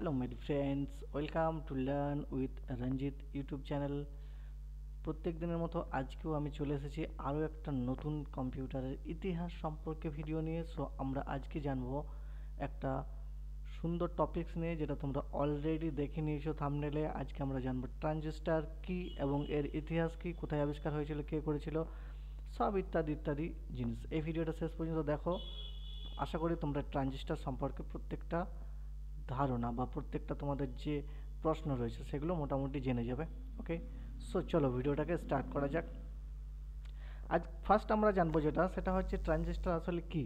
Hello my friends, welcome to Learn with Ranjit YouTube channel. প্রত্যেক দিনের মতো আজকেও আমি চলে এসেছি আরও একটা নতুন কম্পিউটারের ইতিহাস সম্পর্কে ভিডিও নিয়ে। সো আমরা আজকে জানবো একটা সুন্দর টপিকস নিয়ে, যেটা তোমরা অলরেডি দেখে নিয়েছো থাম্বনেলে। আজকে আমরা জানবো ট্রানজিস্টার কি এবং এর ইতিহাস কি, কোথায় আবিষ্কার হয়েছিল, কে করেছিল, সব ইত্যাদি ইত্যাদি জিনিস। এই ভিডিওটা শেষ পর্যন্ত দেখো। আশা করি তোমরা ট্রানজিস্টার সম্পর্কে প্রত্যেকটা ধারণা বা প্রত্যেকটা তোমাদের যে প্রশ্ন রয়েছে সেগুলো মোটামুটি জেনে যাবে। ওকে, সো চলো ভিডিওটাকে স্টার্ট করা যাক। আজ ফার্স্ট আমরা জানবো সেটা হচ্ছে ট্রানজিস্টার আসলে কি।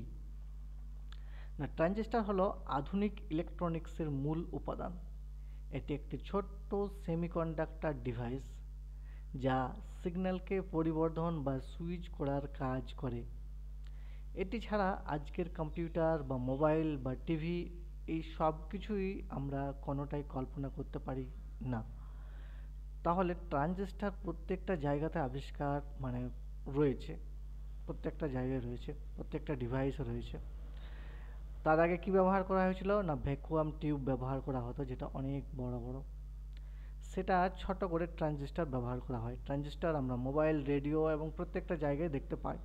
না, ট্রানজিস্টার হলো আধুনিক ইলেকট্রনিক্সের মূল উপাদান। এটি একটি ছোট্ট সেমিকন্ডাক্টর ডিভাইস যা সিগন্যালকে পরিবর্ধন বা সুইচ করার কাজ করে। এটি ছাড়া আজকের কম্পিউটার বা মোবাইল বা টিভি এই সব কিছুই আমরা কোনোটাই কল্পনা করতে পারি না। তাহলে ট্রানজিস্টার প্রত্যেকটা জায়গাতে আবিষ্কার রয়েছে, প্রত্যেকটা জায়গায় রয়েছে, প্রত্যেকটা ডিভাইসে রয়েছে। তার আগে কি ব্যবহার করা হয়েছিল? না, ভ্যাকুয়াম টিউব ব্যবহার করা হতো, যেটা অনেক বড় বড়। সেটা ছোট করে ট্রানজিস্টার ব্যবহার করা হয়। ট্রানজিস্টার আমরা মোবাইল, রেডিও এবং প্রত্যেকটা জায়গায় দেখতে পাই।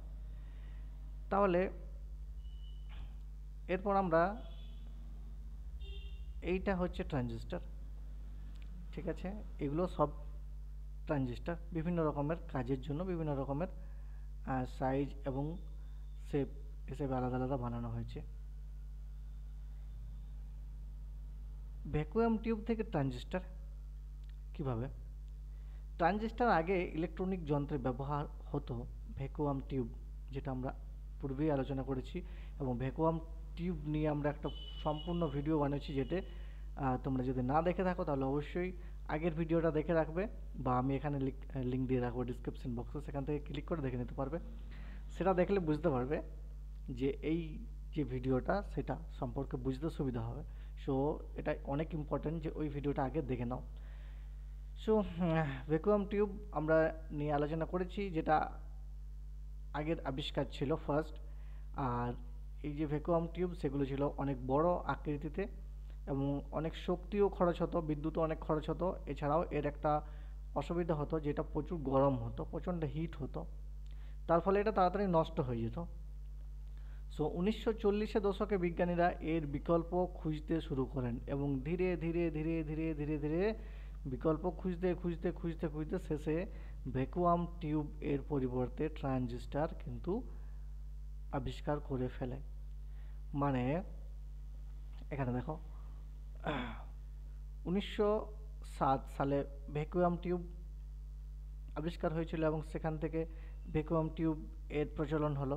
তাহলে এরপর আমরা এইটা হচ্ছে ট্রানজিস্টার, ঠিক আছে। এগুলো সব ট্রানজিস্টার বিভিন্ন রকমের কাজের জন্য বিভিন্ন রকমের সাইজ এবং শেপ হিসেবে আলাদা আলাদা বানানো হয়েছে। ভ্যাকুয়াম টিউব থেকে ট্রানজিস্টার কিভাবে? ট্রানজিস্টার আগে ইলেকট্রনিক যন্ত্রে ব্যবহার হতো ভ্যাকুয়াম টিউব, যেটা আমরা পূর্বেই আলোচনা করেছি, এবং ভ্যাকুয়াম টিউব নিয়ে আমরা একটা সম্পূর্ণ ভিডিও বানিয়েছি, যেটা তোমরা যদি না দেখে থাকো তাহলে অবশ্যই আগের ভিডিওটা দেখে রাখবে, বা আমি এখানে লিঙ্ক দিয়ে রাখবো ডিসক্রিপশন বক্সে, সেখান থেকে ক্লিক করে দেখে নিতে পারবে। সেটা দেখলে বুঝতে পারবে যে এই যে ভিডিওটা সেটা সম্পর্কে বুঝতে সুবিধা হবে। সো এটা অনেক ইম্পর্টেন্ট যে ওই ভিডিওটা আগে দেখে নাও। সো ভ্যাকুয়াম টিউব আমরা নিয়ে আলোচনা করেছি, যেটা আগের আবিষ্কার ছিল ফার্স্ট। আর এই যে ভ্যাকুয়াম টিউব সেগুলো ছিল অনেক বড় আকৃতিতে এবং অনেক শক্তিও খরচ হতো, বিদ্যুৎও অনেক খরচ হতো। এছাড়াও এর একটা অসুবিধা হতো, যেটা প্রচুর গরম হতো, প্রচণ্ড হিট হতো, তার ফলে এটা তাড়াতাড়ি নষ্ট হয়ে যেত। সো 1940-এর দশকে বিজ্ঞানীরা এর বিকল্প খুঁজতে শুরু করেন এবং ধীরে ধীরে ধীরে ধীরে ধীরে ধীরে বিকল্প খুঁজতে খুঁজতে খুঁজতে খুঁজতে শেষে ভ্যাকুয়াম টিউব এর পরিবর্তে ট্রানজিস্টার কিন্তু আবিষ্কার করে ফেলে। মানে এখানে দেখো 1907 সালে ভ্যাকুয়াম টিউব আবিষ্কার হয়েছিল এবং সেখান থেকে ভ্যাকুয়াম টিউব এর প্রচলন হলো।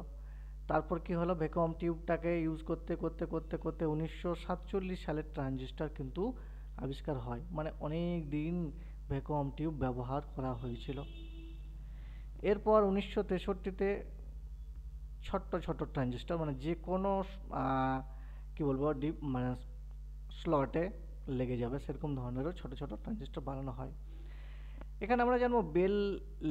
তারপর কি হলো, ভ্যাকুয়াম টিউবটাকে ইউজ করতে করতে করতে করতে 1947 সালে ট্রানজিস্টার কিন্তু আবিষ্কার হয়। মানে অনেক দিন ভ্যাকুয়াম টিউব ব্যবহার করা হয়েছিল। এরপর 1963-তে ছোট্ট ছোট ট্রানজিস্টার, মানে যে কোনো কি বলবো ডিপ স্লটে লেগে যাবে সেরকম ধরনেরও ছোট ছোট ট্রানজিস্টার বানানো হয়। এখানে আমরা জানবো বেল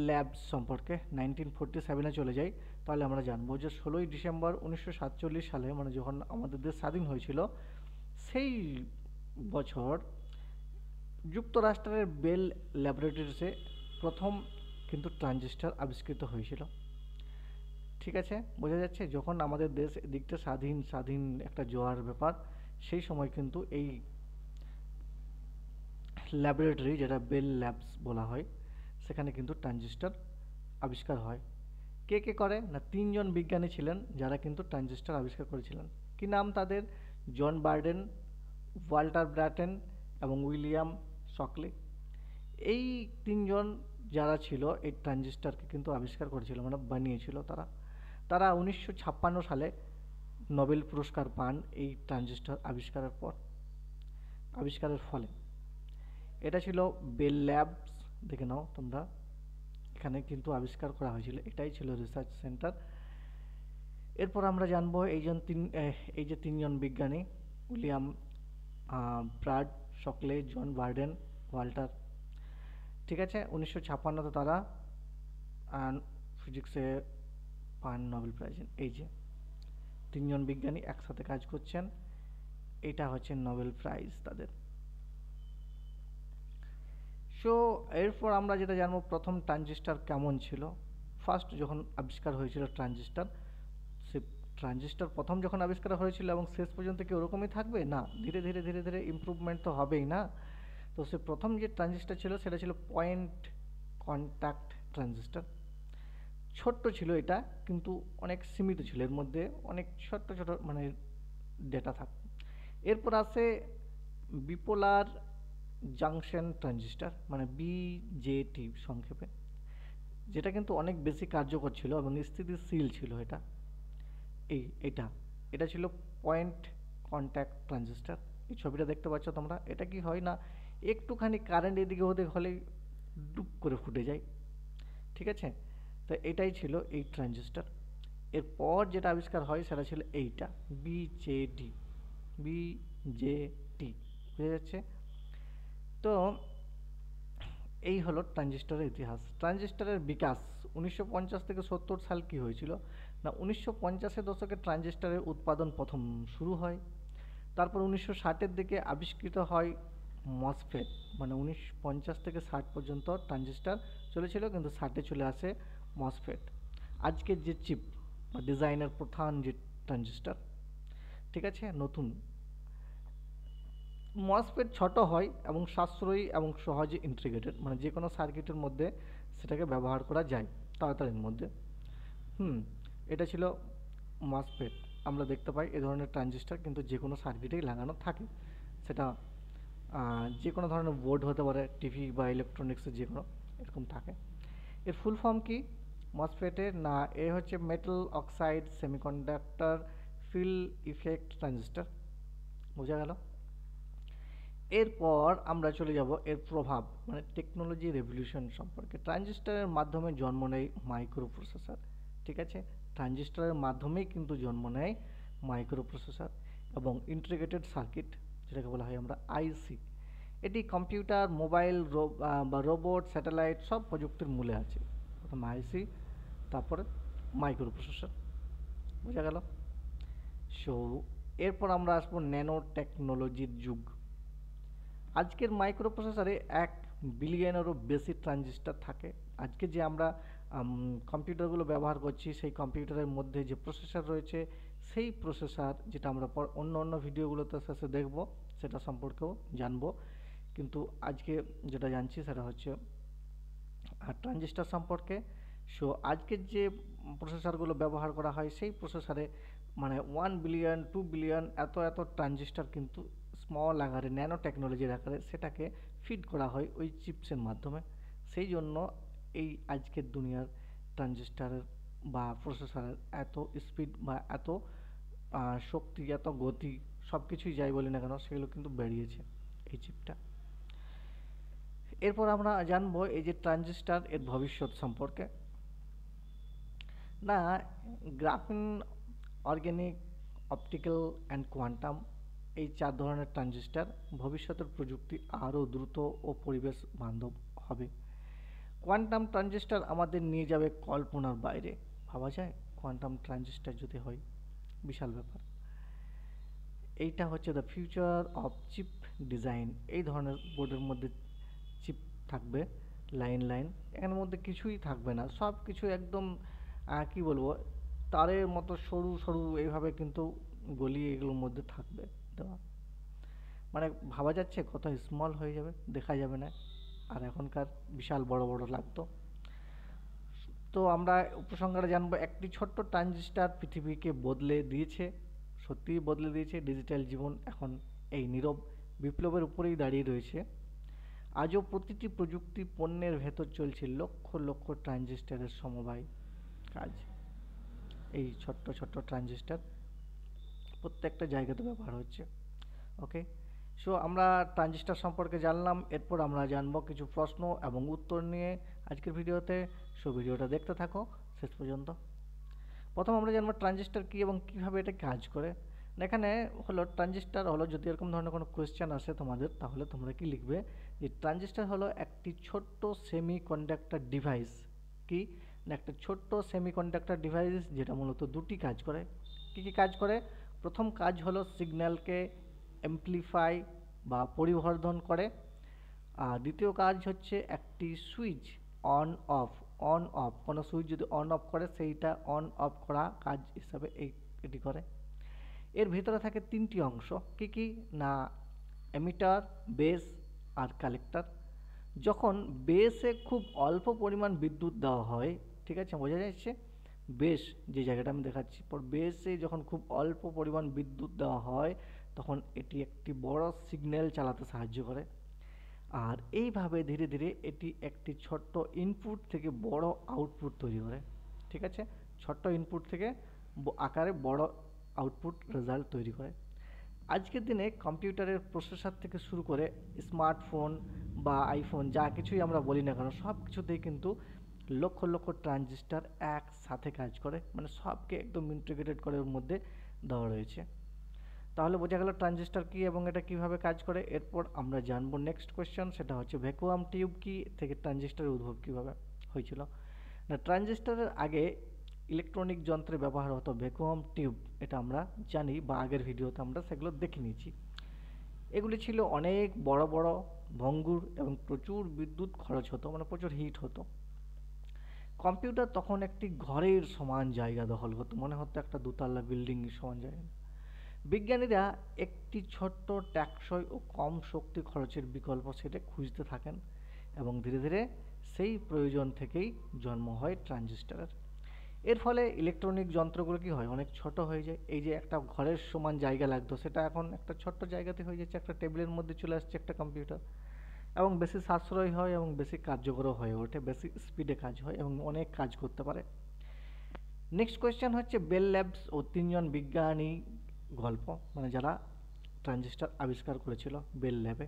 ল্যাবস সম্পর্কে। 1947-এ চলে যাই, তাহলে আমরা জানবো যে 16ই ডিসেম্বর 1947 সালে, মানে যখন আমাদের দেশ স্বাধীন হয়েছিল, সেই বছর যুক্তরাষ্ট্রের বেল ল্যাবরেটরিতে প্রথম কিন্তু ট্রানজিস্টার আবিষ্কৃত হয়েছিল। ঠিক আছে, বোঝা যাচ্ছে যখন আমাদের দেশ এদিকটা স্বাধীন স্বাধীন একটা জোয়ার ব্যাপার, সেই সময় কিন্তু এই ল্যাবরেটরি, যেটা বেল ল্যাবস বলা হয়, সেখানে কিন্তু ট্রানজিস্টার আবিষ্কার হয়। কে কে করে? না, তিনজন বিজ্ঞানী ছিলেন যারা কিন্তু ট্রানজিস্টার আবিষ্কার করেছিলেন। কি নাম তাদের? জন বার্ডেন, ওয়াল্টার ব্র্যাটেন এবং উইলিয়াম শকলে। এই তিনজন যারা ছিল এই ট্রানজিস্টারকে কিন্তু আবিষ্কার করেছিল, মানে বানিয়েছিল তারা। তারা 1956 সালে নোবেল পুরস্কার পান এই ট্রানজিস্টার আবিষ্কারের ফলে। এটা ছিল বেল ল্যাবস, দেখে নাও তোমরা, এখানে কিন্তু আবিষ্কার করা হয়েছিল, এটাই ছিল রিসার্চ সেন্টার। এরপর আমরা জানবো এই যে তিনজন বিজ্ঞানী, উইলিয়াম ব্রাড, শকলে, জন বার্ডেন, ওয়াল্টার। ঠিক আছে, 1956-তে তারা ফিজিক্সে পান নোবেল প্রাইজ। এই যে তিনজন বিজ্ঞানী একসাথে কাজ করছেন, এটা হচ্ছে নোবেল প্রাইজ তাদের। সো এরপর আমরা যেটা জানবো প্রথম ট্রানজিস্টার কেমন ছিল। ফার্স্ট যখন আবিষ্কার হয়েছিল ট্রানজিস্টার, সে ট্রানজিস্টার প্রথম যখন আবিষ্কার হয়েছিল এবং শেষ পর্যন্ত কি ওরকমই থাকবে? না, ধীরে ধীরে ধীরে ধীরে ইমপ্রুভমেন্ট তো হবেই না। তো সে প্রথম যে ট্রানজিস্টার ছিল সেটা ছিল পয়েন্ট কন্ট্যাক্ট ট্রানজিস্টার। ছোট্ট ছিল এটা, কিন্তু অনেক সীমিত ছিল, এর মধ্যে অনেক ছোট্ট ছোট মানে ডেটা থাকতো। এরপর আসে বিপোলার জাংশন ট্রানজিস্টার, মানে বিজেটি সংক্ষেপে, যেটা কিন্তু অনেক বেশি কার্যকর ছিল এবং স্থিতিশীল ছিল। এটা এটা ছিল পয়েন্ট কন্ট্যাক্ট ট্রানজিস্টার। এই ছবিটা দেখতে পাচ্ছ তোমরা, এটা কি হয় না, একটুখানি কারেন্ট এদিকে ওদিকে হলেই ডুপ করে ফুটে যায়, ঠিক আছে? তো এটাই ছিল এই ট্রানজিস্টার। এরপর যেটা আবিষ্কার হয় সেটা ছিল এইটা, বিজেডি, বিজেটি, বুঝা যাচ্ছে? তো এই হলো ট্রানজিস্টরের ইতিহাস। ট্রানজিস্টরের বিকাশ 1950 থেকে 70 সাল কি হয়েছিল না, 1950-এর দশকে ট্রানজিস্টরের উৎপাদন প্রথম শুরু হয়। তারপর 1960-এর দিকে আবিষ্কৃত হয় মসফেট, মানে 1950 থেকে 60 পর্যন্ত ট্রানজিস্টার চলেছিল, কিন্তু 60-এ চলে আসে মসফেট, আজকের যে চিপ বা ডিজাইনের প্রধান যে ট্রানজিস্টার, ঠিক আছে? নতুন মসফেট ছোট হয় এবং সাশ্রয়ী এবং সহজে ইন্টিগ্রেটেড, মানে যে কোনো সার্কিটের মধ্যে সেটাকে ব্যবহার করা যায় তাড়াতাড়ির মধ্যে। এটা ছিল মসফেট। আমরা দেখতে পাই এ ধরনের ট্রানজিস্টার কিন্তু যে কোনো সার্কিটেই লাগানো থাকে, সেটা যে কোনো ধরনের বোর্ড হতে পারে, টিভি বা ইলেকট্রনিক্সের যে কোনো, এরকম থাকে। এর ফুল ফর্ম কি মসফেটের? না, এ হচ্ছে metal oxide semiconductor field effect transistor, বোঝা গেল? এরপর আমরা চলে যাব এর প্রভাব, মানে টেকনোলজি রেভলিউশন সম্পর্কে। ট্রানজিস্টারের মাধ্যমে জন্ম নেয় মাইক্রো প্রসেসর, ঠিক আছে? ট্রানজিস্টারের মাধ্যমেই কিন্তু জন্ম নেয় মাইক্রো প্রসেসর এবং ইন্টিগ্রেটেড সার্কিট, যেটাকে বলা হয় আমরা আইসি। এটি কম্পিউটার, মোবাইল বা রোবট, স্যাটেলাইট সব প্রযুক্তির মূলে আছে। প্রথম আইসি, তারপরে মাইক্রো প্রসেসর, বোঝা গেল? সো এরপর আমরা আসবো ন্যানো টেকনোলজির যুগ। আজকের মাইক্রো প্রসেসরে 1 বিলিয়নেরও বেশি ট্রানজিস্টার থাকে। আজকে যে আমরা কম্পিউটারগুলো ব্যবহার করছি, সেই কম্পিউটারের মধ্যে যে প্রসেসর রয়েছে, সেই প্রসেসর যেটা আমরা অন্য অন্য ভিডিওগুলোতে শেষে দেখব, সেটা সম্পর্কেও জানবো। কিন্তু আজকে যেটা জানছি সেটা হচ্ছে ট্রানজিস্টার সম্পর্কে। সো আজকের যে প্রসেসরগুলো ব্যবহার করা হয়, সেই প্রসেসরে মানে 1 বিলিয়ন 2 বিলিয়ন এত এত ট্রানজিস্টার কিন্তু স্মল আকারে, ন্যানো টেকনোলজির আকারে সেটাকে ফিড করা হয় ওই চিপসের মাধ্যমে। সেই জন্য এই আজকের দুনিয়ার ট্রানজিস্টারের বা প্রসেসরের এত স্পিড বা এত শক্তি, এত গতি, সব কিছুই যাই বলি না কেন, সেগুলো কিন্তু বেরিয়েছে এই চিপটা। এরপর আমরা জানবো এই যে ট্রানজিস্টার এর ভবিষ্যৎ সম্পর্কে। না, graphene, organic, optical and quantum, এই 4 ধরনের ট্রানজিস্টার ভবিষ্যতের প্রযুক্তি আরও দ্রুত ও পরিবেশ বান্ধব হবে। কোয়ান্টাম ট্রানজিস্টার আমাদের নিয়ে যাবে কল্পনার বাইরে। ভাবা যায় কোয়ান্টাম ট্রানজিস্টার যদি হয়, বিশাল ব্যাপার। এইটা হচ্ছে the future of chip design. এই ধরনের বোর্ডের মধ্যে চিপ থাকবে লাইন লাইন, এখানের মধ্যে কিছুই থাকবে না, সব কিছু একদম কি বলবো, তারের মতো সরু সরু এইভাবে কিন্তু গলিয়ে এগুলোর মধ্যে থাকবে দেওয়া। মানে ভাবা যাচ্ছে কত স্মল হয়ে যাবে, দেখা যাবে না, আর এখনকার বিশাল বড় বড় লাগতো। তো আমরা উপসংহারে জানবো, একটি ছোট্ট ট্রানজিস্টার পৃথিবীকে বদলে দিয়েছে, সত্যিই বদলে দিয়েছে। ডিজিটাল জীবন এখন এই নীরব বিপ্লবের উপরেই দাঁড়িয়ে রয়েছে। আজও প্রতিটি প্রযুক্তি পণ্যের ভেতর চলছে লক্ষ লক্ষ ট্রানজিস্টারের সমবায় কাজ। এই ছোট্ট ছোট্ট ট্রানজিস্টার প্রত্যেকটা জায়গাতে ব্যবহার হচ্ছে। ওকে, সো আমরা ট্রানজিস্টার সম্পর্কে জানলাম। এরপর আমরা জানবো কিছু প্রশ্ন এবং উত্তর নিয়ে আজকের ভিডিওতে। সো ভিডিওটা দেখতে থাকো শেষ পর্যন্ত। প্রথম আমরা জানবো ট্রানজিস্টার কী এবং কীভাবে এটা কাজ করে। এখানে হলো ট্রানজিস্টার হলো, যদি এরকম ধরনের কোনো কোয়েশ্চেন আসে তোমাদের, তাহলে তোমরা কি লিখবে যে ট্রানজিস্টার হলো একটি ছোট্ট সেমি কন্ডাক্টর ডিভাইস। কি না, একটা ছোট্ট সেমি কন্ডাক্টর ডিভাইস যেটা মূলত দুটি কাজ করে। কী কী কাজ করে? প্রথম কাজ হলো সিগন্যালকে অ্যাম্প্লিফাই বা পরিবর্ধন করে, আর দ্বিতীয় কাজ হচ্ছে একটি switch on of, on of কোনো সুইচ যদি অন অফ করে সেইটা অন অফ করা কাজ হিসাবে এটি করে। এর ভিতরে থাকে তিনটি অংশ, কি কি না এমিটার, বেস আর কালেক্টর। যখন বেসে খুব অল্প পরিমাণ বিদ্যুৎ দেওয়া হয়, ঠিক আছে, বোঝা যাচ্ছে, বেস যে জায়গাটা আমি দেখাচ্ছি, পর বেসে যখন খুব অল্প পরিমাণ বিদ্যুৎ দেওয়া হয় তখন এটি একটি বড় সিগন্যাল চালাতে সাহায্য করে। আর এইভাবে ধীরে ধীরে এটি একটি ছোট্ট ইনপুট থেকে বড় আউটপুট তৈরি করে, ঠিক আছে, ছোট্ট ইনপুট থেকে আকারে বড় আউটপুট রেজাল্ট তৈরি করে। আজকের দিনে কম্পিউটারের প্রসেসর থেকে শুরু করে স্মার্টফোন বা আইফোন যা কিছুই আমরা বলি না কেন, সব কিছুতেই কিন্তু লক্ষ লক্ষ ট্রানজিস্টার একসাথে কাজ করে, মানে সবকে একদম ইন্টিগ্রেটেড করে ওর মধ্যে দেওয়া রয়েছে। তাহলে বোঝা গেল ট্রানজিস্টার কি এবং এটা কিভাবে কাজ করে। এরপর আমরা জানবো নেক্সট কোয়েশ্চেন, সেটা হচ্ছে ভ্যাকুয়াম টিউব কি থেকে ট্রানজিস্টারের উদ্ভব কিভাবে হয়েছিল। না, ট্রানজিস্টারের আগে ইলেকট্রনিক যন্ত্রে ব্যবহার হতো ভ্যাকুয়াম টিউব, এটা আমরা জানি বা আগের ভিডিওতে আমরা সেগুলো দেখে নিয়েছি। এগুলি ছিল অনেক বড় বড়, ভঙ্গুর এবং প্রচুর বিদ্যুৎ খরচ হতো, মানে প্রচুর হিট হতো। কম্পিউটার তখন একটি ঘরের সমান জায়গা দখল করতো, মনে হতো একটা দোতলা বিল্ডিং সমান জায়গা। বিজ্ঞানীরা একটি ছোট্ট, টেকসই ও কম শক্তি খরচের বিকল্প সেটে খুঁজতে থাকেন এবং ধীরে ধীরে সেই প্রয়োজন থেকেই জন্ম হয় ট্রানজিস্টরের। এর ফলে ইলেকট্রনিক যন্ত্রগুলো কি হয়, অনেক ছোট হয়ে যায়। এই যে একটা ঘরের সমান জায়গা লাগতো সেটা এখন একটা ছোট্ট জায়গাতে হয়ে যাচ্ছে, একটা টেবিলের মধ্যে চলে আসছে একটা কম্পিউটার, এবং বেশি সাশ্রয় হয় এবং বেশি কার্যকরও হয়ে ওঠে, বেশি স্পিডে কাজ হয় এবং অনেক কাজ করতে পারে। নেক্সট কোয়েশ্চেন হচ্ছে বেল ল্যাবস ও তিনজন বিজ্ঞানী গল্প, মানে যারা ট্রানজিস্টার আবিষ্কার করেছিল বেল ল্যাবে।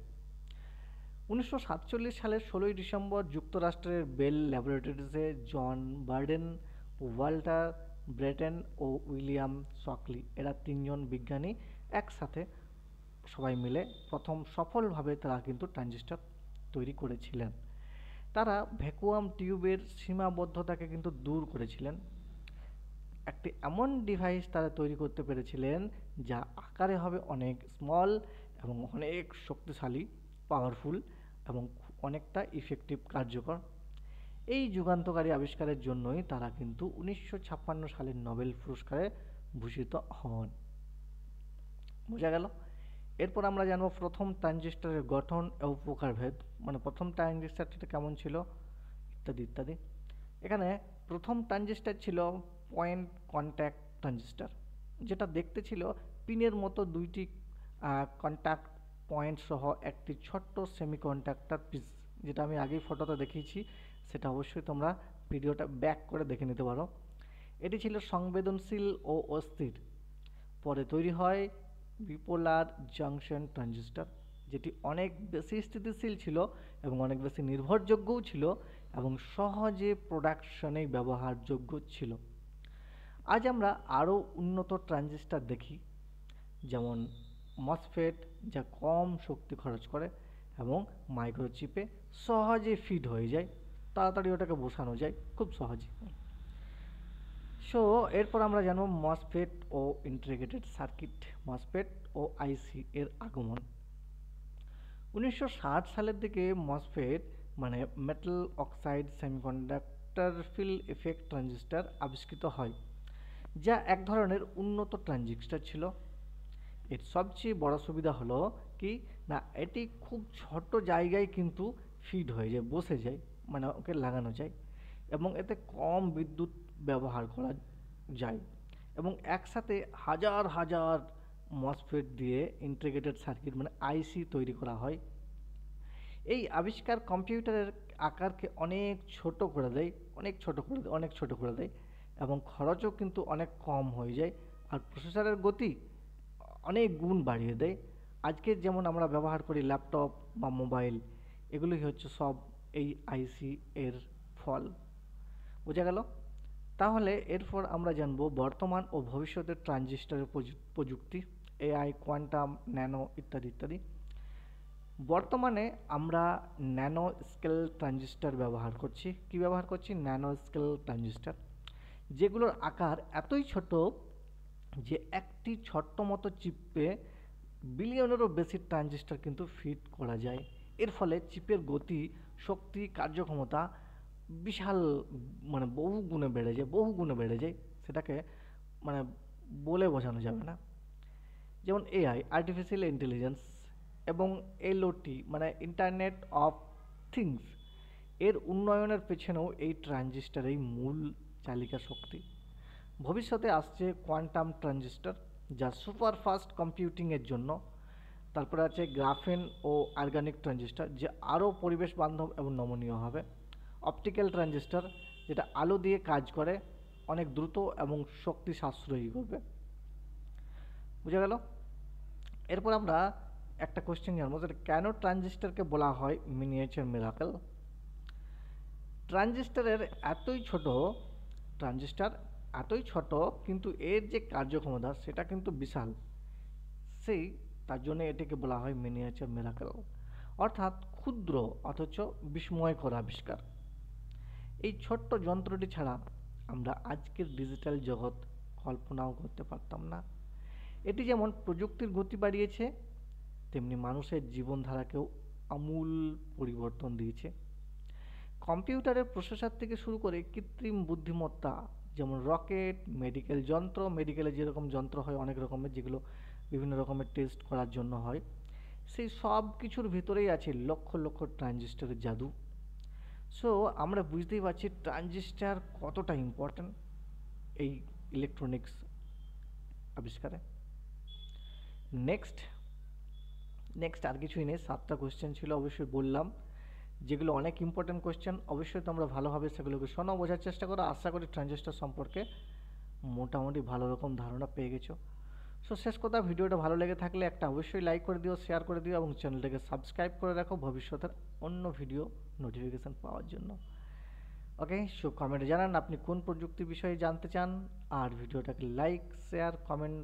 1947 সালের 16ই ডিসেম্বর যুক্তরাষ্ট্রের বেল ল্যাবরেটরিজে জন বার্ডেন, ওয়াল্টার ব্রেটেন ও উইলিয়াম শকলি, এরা তিনজন বিজ্ঞানী একসাথে সবাই মিলে প্রথম সফলভাবে তারা কিন্তু ট্রানজিস্টার তৈরি করেছিলেন। তারা ভ্যাকুয়াম টিউবের সীমাবদ্ধতাকে কিন্তু দূর করেছিলেন। একটি এমন ডিভাইস তারা তৈরি করতে পেরেছিলেন যা আকারে হবে অনেক স্মল এবং অনেক শক্তিশালী, পাওয়ারফুল এবং অনেকটা ইফেক্টিভ, কার্যকর। এই যুগান্তকারী আবিষ্কারের জন্যই তারা কিন্তু 1956 সালের নোবেল পুরস্কারে ভূষিত হন। বোঝা গেল। এরপর আমরা জানবো প্রথম ট্রানজিস্টরের গঠন ও প্রকারভেদ, মানে প্রথম ট্রানজিস্টারটা কেমন ছিল ইত্যাদি ইত্যাদি। এখানে প্রথম ট্রানজিস্টার ছিল পয়েন্ট কন্ট্যাক্ট ট্রানজিস্টার, যেটা দেখতে ছিল পিনের মতো দুইটি কন্ট্যাক্ট পয়েন্ট সহ একটি ছোট্ট সেমিকন্ডাক্টর পিস, যেটা আমি আগেই ফটোতে দেখিয়েছি, সেটা অবশ্যই তোমরা ভিডিওটা ব্যাক করে দেখে নিতে পারো। এটি ছিল সংবেদনশীল ও অস্থির। পরে তৈরি হয় বিপোলার জাংশন ট্রানজিস্টার, যেটি অনেক বেশি স্থিতিশীল ছিল এবং অনেক বেশি নির্ভরযোগ্যও ছিল এবং সহজে প্রোডাকশনে ব্যবহারযোগ্য ছিল। আজ আমরা আরও উন্নত ট্রানজিস্টার দেখি, যেমন মসফেট, যা কম শক্তি খরচ করে এবং মাইক্রোচিপে সহজে ফিট হয়ে যায়, তাড়াতাড়ি ওটাকে বসানো যায় খুব সহজে। সো এরপর আমরা জানবো মসফেট ও ইন্টিগ্রেটেড সার্কিট, মসফেট ও আইসি এর আগমন। 1960 সালের দিকে মসফেট, মানে metal oxide semiconductor field effect transistor আবিষ্কৃত হয়, যা এক ধরনের উন্নত ট্রানজিস্টার ছিল। এর সবচেয়ে বড় সুবিধা হলো কি না, এটি খুব ছোট জায়গায় কিন্তু ফিট হয়ে যায়, বসে যায়, মানে ওকে লাগানো যায় এবং এতে কম বিদ্যুৎ ব্যবহার করা যায় এবং একসাথে হাজার হাজার মসফেট দিয়ে ইন্টিগ্রেটেড সার্কিট, মানে আইসি তৈরি করা হয়। এই আবিষ্কার কম্পিউটারের আকারকে অনেক ছোট করে দেয়, অনেক ছোট করে দেয়, অনেক ছোট করে দেয় এবং খরচও কিন্তু অনেক কম হয়ে যায়, আর প্রসেসরের গতি অনেক গুণ বাড়িয়ে দেয়। আজকে যেমন আমরা ব্যবহার করি ল্যাপটপ বা মোবাইল, এগুলোই হচ্ছে সব এই আইসি এর ফল। বোঝা গেল। তাহলে এরপর আমরা জানব বর্তমান ও ভবিষ্যতের ট্রানজিস্টরের প্রযুক্তি, এআই, কোয়ান্টাম, ন্যানো ইত্যাদি ইত্যাদি। বর্তমানে আমরা ন্যানো স্কেল ট্রানজিস্টর ব্যবহার করছি। কি ব্যবহার করছি? ন্যানো স্কেল ট্রানজিস্টর, যেগুলোর আকার এতই ছোট যে একটি ছোট্ট মতো চিপে বিলিয়নেরও বেশি ট্রানজিস্টর কিন্তু ফিট করা যায়। এর ফলে চিপের গতি, শক্তি, কার্যক্ষমতা বিশাল মানে বহু গুণে বেড়ে যায়, সেটাকে মানে বলে বোঝানো যাবে না। যেমন এআই, আর্টিফিশিয়াল ইন্টেলিজেন্স, এবং এলওটি মানে ইন্টারনেট অফ থিংস, এর উন্নয়নের পেছনেও এই ট্রানজিস্টারেই মূল চালিকা শক্তি। ভবিষ্যতে আসছে কোয়ান্টাম ট্রানজিস্টর, যা সুপার ফাস্ট কম্পিউটিংয়ের জন্য। তারপরে আছে গ্রাফেন ও অর্গানিক ট্রানজিস্টর, যে আরও পরিবেশ বান্ধব এবং নমনীয় হবে। অপটিক্যাল ট্রানজিস্টর, যেটা আলো দিয়ে কাজ করে, অনেক দ্রুত এবং শক্তি সাশ্রয়ী করবে। বুঝা গেল? এরপর আমরা একটা কোশ্চেন জানবো, যেটা কেন ট্রানজিস্টরকে বলা হয় মিনিয়েচার মিরাকেল। ট্রানজিস্টরের ট্রানজিস্টর এতই ছোট, কিন্তু এর যে কার্যক্ষমতা সেটা কিন্তু বিশাল। তার জন্য এটাকে বলা হয় মিনিয়েচার মিরাকেল, অর্থাৎ ক্ষুদ্র অথচ বিস্ময়কর আবিষ্কার। এই ছোট্ট যন্ত্রটি ছাড়া আমরা আজকের ডিজিটাল জগৎ কল্পনাও করতে পারতাম না। এটি যেমন প্রযুক্তির গতি বাড়িয়েছে, তেমনি মানুষের জীবনধারাকেও আমূল পরিবর্তন দিয়েছে। কম্পিউটারের প্রসেসর থেকে শুরু করে কৃত্রিম বুদ্ধিমত্তা, যেমন রকেট, মেডিকেলে যেরকম যন্ত্র হয় অনেক রকমের, যেগুলো বিভিন্ন রকমের টেস্ট করার জন্য হয়, সেই সব কিছুর ভিতরেই আছে লক্ষ লক্ষ ট্রানজিস্টরের জাদু। সো আমরা বুঝতেই পারছি ট্রানজিস্টার কতটা ইম্পর্ট্যান্ট এই ইলেকট্রনিক্স আবিষ্কারে। নেক্সট আর কিছুই নেই, 7টা কোশ্চেন ছিল অবশ্যই বললাম, যেগুলো অনেক ইম্পর্ট্যান্ট কোশ্চেন। অবশ্যই তোমরা ভালোভাবে সেগুলোকে শোনো, বোঝার চেষ্টা করো। আশা করি ট্রানজিস্টর সম্পর্কে মোটামুটি ভালো রকম ধারণা পেয়ে গেছো। সো শেষ কথা, ভিডিওটা ভালো লেগে থাকলে একটা অবশ্যই লাইক করে দিও, শেয়ার করে দিও, এবং চ্যানেলটাকে সাবস্ক্রাইব করে রাখো ভবিষ্যতের অন্য ভিডিও নোটিফিকেশান পাওয়ার জন্য। ওকে, সো কমেন্টে জানান আপনি কোন প্রযুক্তি বিষয়ে জানতে চান, আর ভিডিওটাকে লাইক, শেয়ার, কমেন্ট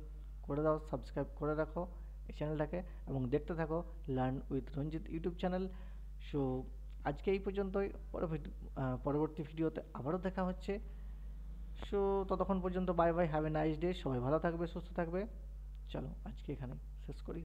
করে দাও, সাবস্ক্রাইব করে রাখো এই চ্যানেলটাকে, এবং দেখতে থাকো learn with Ranjit YouTube channel. So আজকে এই পর্যন্তই, পরবর্তী ভিডিওতে আবারও দেখা হচ্ছে। সো ততক্ষণ পর্যন্ত bye bye, have a nice day, সবাই ভালো থাকবে, সুস্থ থাকবে। চলো আজকে এখানে শেষ করি।